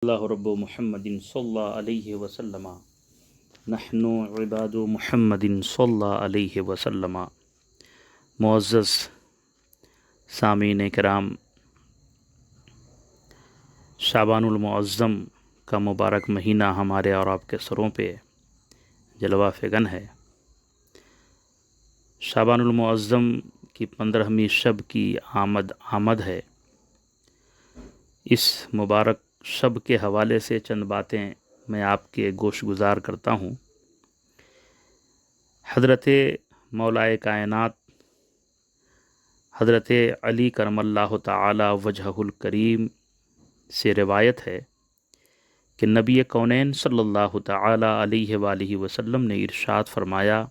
اللہ رب محمد صلی اللہ علیہ وسلم نحن عباد محمد صلی اللہ علیہ وسلم۔ معزز سامعین کرام، شعبان المعظم کا مبارک مہینہ ہمارے اور آپ کے سروں پہ جلوہ فگن ہے۔ شعبان المعظم کی 15ویں شب کی آمد ہے۔ اس مبارک شب کے حوالے سے چند باتیں میں آپ کے گوش گزار کرتا ہوں۔ حضرت مولائے کائنات حضرت علی کرم اللہ تعالی وجہہ الکریم سے روایت ہے کہ نبی کونین صلی اللہ تعالی علیہ وآلہ وسلم نے ارشاد فرمایا،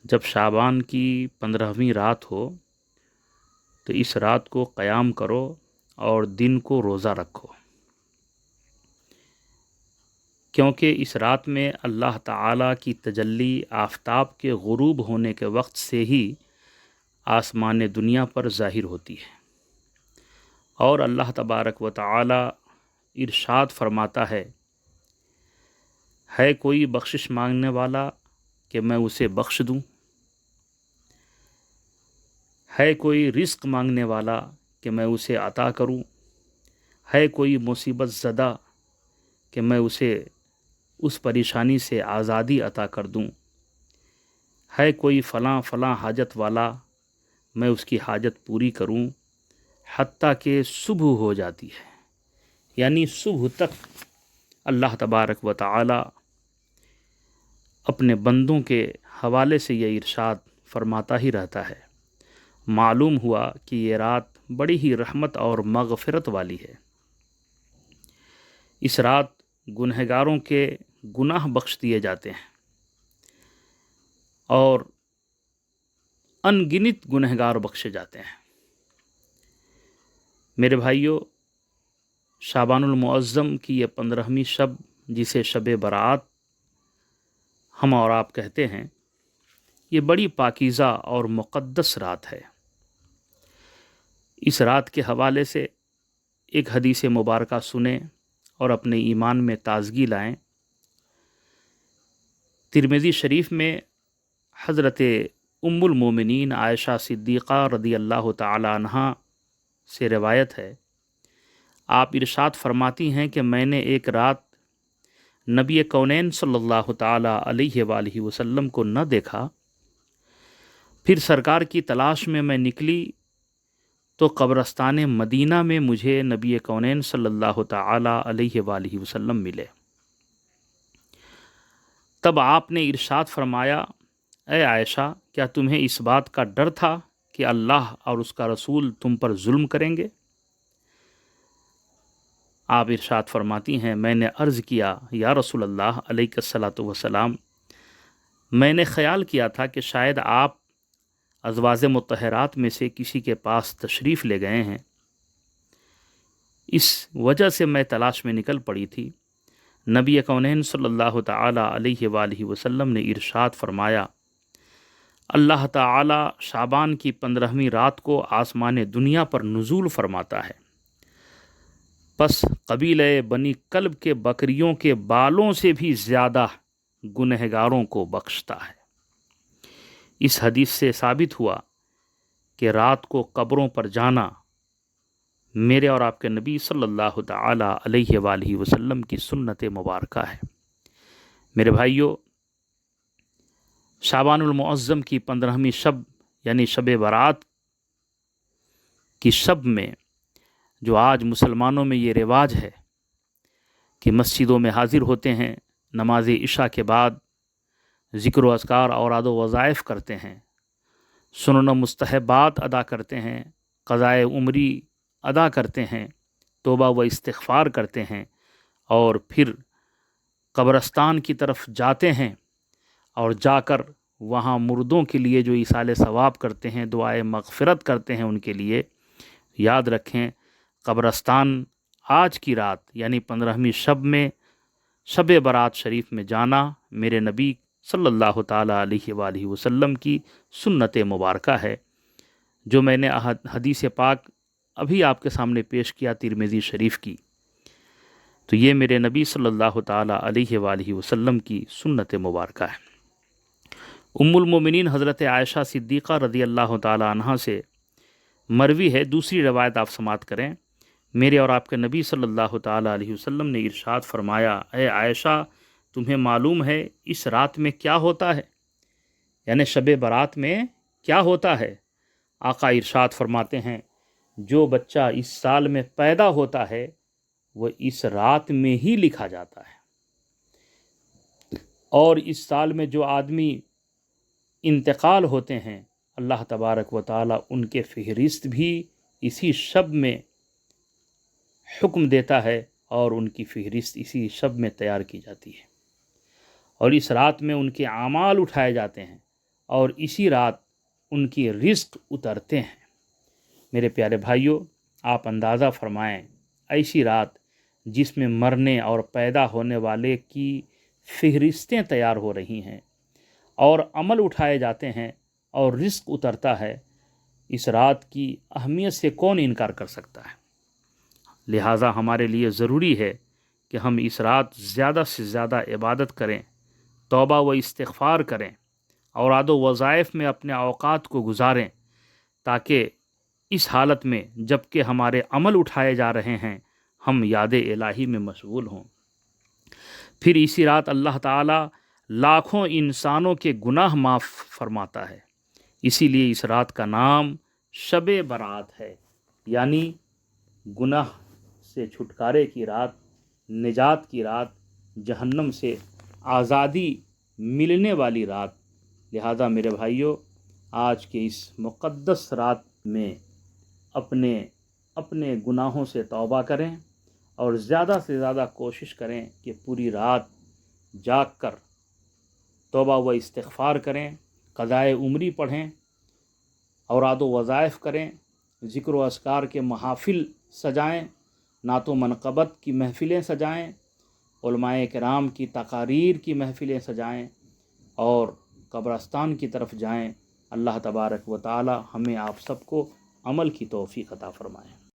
جب شعبان کی 15ویں رات ہو تو اس رات کو قیام کرو اور دن کو روزہ رکھو، کیونکہ اس رات میں اللہ تعالیٰ کی تجلی آفتاب کے غروب ہونے کے وقت سے ہی آسمان دنیا پر ظاہر ہوتی ہے، اور اللہ تبارک و تعالی ارشاد فرماتا ہے کوئی بخشش مانگنے والا کہ میں اسے بخش دوں، ہے کوئی رزق مانگنے والا کہ میں اسے عطا کروں، ہے کوئی مصیبت زدہ کہ میں اسے اس پریشانی سے آزادی عطا کر دوں، ہے کوئی فلاں حاجت والا میں اس کی حاجت پوری کروں، حتیٰ کہ صبح ہو جاتی ہے، یعنی صبح تک اللہ تبارک و تعالی اپنے بندوں کے حوالے سے یہ ارشاد فرماتا ہی رہتا ہے۔ معلوم ہوا کہ یہ رات بڑی ہی رحمت اور مغفرت والی ہے۔ اس رات گنہگاروں کے گناہ بخش دیے جاتے ہیں، اور ان گنت گنہگار بخشے جاتے ہیں۔ میرے بھائیوں، شعبان المعظم کی یہ 15ویں شب، جسے شب برات ہم اور آپ کہتے ہیں، یہ بڑی پاکیزہ اور مقدس رات ہے۔ اس رات کے حوالے سے ایک حدیث مبارکہ سنیں اور اپنے ایمان میں تازگی لائیں۔ ترمذی شریف میں حضرت ام المومنین عائشہ صدیقہ رضی اللہ تعالی عنہا سے روایت ہے، آپ ارشاد فرماتی ہیں کہ میں نے ایک رات نبی کونین صلی اللہ تعالی علیہ وآلہ وسلم کو نہ دیکھا، پھر سرکار کی تلاش میں نکلی تو قبرستان مدینہ میں مجھے نبی کونین صلی اللہ تعالی علیہ وآلہ وسلم ملے۔ تب آپ نے ارشاد فرمایا، اے عائشہ، کیا تمہیں اس بات کا ڈر تھا کہ اللہ اور اس کا رسول تم پر ظلم کریں گے؟ آپ ارشاد فرماتی ہیں، میں نے عرض کیا، یا رسول اللہ علیہ الصلاۃ والسلام، میں نے خیال کیا تھا کہ شاید آپ ازواج مطہرات میں سے کسی کے پاس تشریف لے گئے ہیں، اس وجہ سے میں تلاش میں نکل پڑی تھی۔ نبی کونین صلی اللہ تعالی علیہ وآلہ وسلم نے ارشاد فرمایا، اللہ تعالی شعبان کی 15ویں رات کو آسمان دنیا پر نزول فرماتا ہے، پس قبیلہ بنی کلب کے بکریوں کے بالوں سے بھی زیادہ گنہگاروں کو بخشتا ہے۔ اس حدیث سے ثابت ہوا کہ رات کو قبروں پر جانا میرے اور آپ کے نبی صلی اللہ تعالی علیہ وآلہ وسلم کی سنت مبارکہ ہے۔ میرے بھائیوں، شعبان المعظم کی 15ویں شب یعنی شب برات کی شب میں جو آج مسلمانوں میں یہ رواج ہے کہ مسجدوں میں حاضر ہوتے ہیں، نماز عشاء کے بعد ذکر و اذکار اوراد و وظائف کرتے ہیں، سنن و مستحبات ادا کرتے ہیں، قضائے عمری ادا کرتے ہیں، توبہ و استغفار کرتے ہیں، اور پھر قبرستان کی طرف جاتے ہیں اور جا کر وہاں مردوں کے لیے جو ایصال ثواب کرتے ہیں، دعائے مغفرت کرتے ہیں ان کے لیے۔ یاد رکھیں، قبرستان آج کی رات یعنی 15ویں شب میں شب برات شریف میں جانا میرے نبی صلی اللہ تعالی علیہ وآلہ وسلم کی سنت مبارکہ ہے، جو میں نے حدیث پاک ابھی آپ کے سامنے پیش کیا ترمذی شریف کی۔ تو یہ میرے نبی صلی اللہ تعالیٰ علیہ وآلہ وسلم کی سنت مبارکہ ہے۔ ام المومنین حضرت عائشہ صدیقہ رضی اللہ تعالیٰ عنہ سے مروی ہے، دوسری روایت آپ سماعت کریں، میرے اور آپ کے نبی صلی اللہ تعالیٰ علیہ وسلم نے ارشاد فرمایا، اے عائشہ تمہیں معلوم ہے اس رات میں کیا ہوتا ہے، یعنی شب برات میں کیا ہوتا ہے؟ آقا ارشاد فرماتے ہیں جو بچہ اس سال میں پیدا ہوتا ہے وہ اس رات میں ہی لکھا جاتا ہے، اور اس سال میں جو آدمی انتقال ہوتے ہیں اللہ تبارک و تعالی ان کے فہرست بھی اسی شب میں حکم دیتا ہے اور ان کی فہرست اسی شب میں تیار کی جاتی ہے، اور اس رات میں ان کے اعمال اٹھائے جاتے ہیں اور اسی رات ان کی رزق اترتے ہیں۔ میرے پیارے بھائیوں، آپ اندازہ فرمائیں ایسی رات جس میں مرنے اور پیدا ہونے والے کی فہرستیں تیار ہو رہی ہیں اور عمل اٹھائے جاتے ہیں اور رزق اترتا ہے، اس رات کی اہمیت سے کون انکار کر سکتا ہے؟ لہٰذا ہمارے لیے ضروری ہے کہ ہم اس رات زیادہ سے زیادہ عبادت کریں، توبہ و استغفار کریں، اوراد و وظائف میں اپنے اوقات کو گزاریں، تاکہ اس حالت میں جب کہ ہمارے عمل اٹھائے جا رہے ہیں ہم یاد الہی میں مشغول ہوں۔ پھر اسی رات اللہ تعالیٰ لاکھوں انسانوں کے گناہ معاف فرماتا ہے، اسی لیے اس رات کا نام شب برات ہے، یعنی گناہ سے چھٹکارے کی رات، نجات کی رات، جہنم سے آزادی ملنے والی رات۔ لہذا میرے بھائیوں، آج کے اس مقدس رات میں اپنے گناہوں سے توبہ کریں اور زیادہ سے زیادہ کوشش کریں کہ پوری رات جاگ کر توبہ و استغفار کریں، قضائے عمری پڑھیں، اوراد و وظائف کریں، ذکر و اذکار کے محافل سجائیں، نعت و منقبت کی محفلیں سجائیں، علماء کرام کی تقاریر کی محفلیں سجائیں اور قبرستان کی طرف جائیں۔ اللہ تبارک و تعالی ہمیں آپ سب کو عمل کی توفیق عطا فرمائے۔